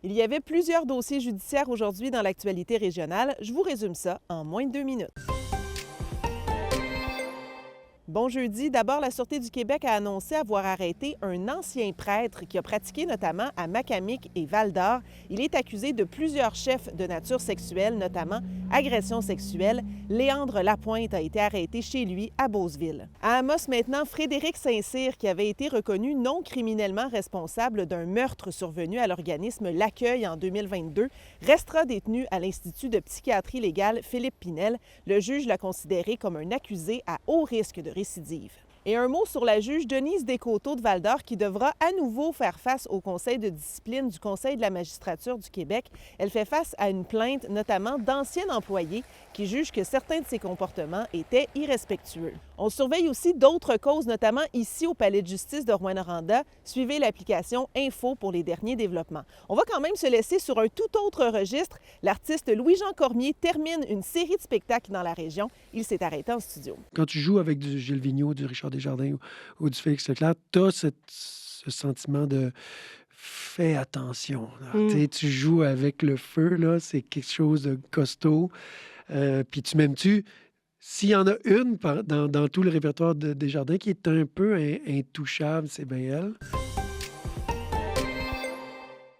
Il y avait plusieurs dossiers judiciaires aujourd'hui dans l'actualité régionale. Je vous résume ça en moins de 2 minutes. Bon jeudi. D'abord, la Sûreté du Québec a annoncé avoir arrêté un ancien prêtre qui a pratiqué notamment à Macamic et Val-d'Or. Il est accusé de plusieurs chefs de nature sexuelle, notamment agression sexuelle. Léandre Lapointe a été arrêté chez lui à Beauceville. À Amos maintenant, Frédéric Saint-Cyr, qui avait été reconnu non criminellement responsable d'un meurtre survenu à l'organisme L'Accueil en 2022, restera détenu à l'Institut de psychiatrie légale Philippe Pinel. Le juge l'a considéré comme un accusé à haut risque de récidive. Et un mot sur la juge Denise Descoteaux de Val-d'Or qui devra à nouveau faire face au conseil de discipline du Conseil de la magistrature du Québec. Elle fait face à une plainte notamment d'anciens employés qui jugent que certains de ses comportements étaient irrespectueux. On surveille aussi d'autres causes, notamment ici au Palais de justice de Rouyn-Noranda. Suivez l'application Info pour les derniers développements. On va quand même se laisser sur un tout autre registre. L'artiste Louis-Jean Cormier termine une série de spectacles dans la région. Il s'est arrêté en studio. Quand tu joues avec du Gilles Vigneault, du Richard Desjardins ou du Félix Leclerc, tu as ce sentiment de fais attention. Tu joues avec le feu, là, c'est quelque chose de costaud. Puis tu m'aimes-tu? S'il y en a une dans tout le répertoire de Desjardins qui est un peu intouchable, c'est bien elle.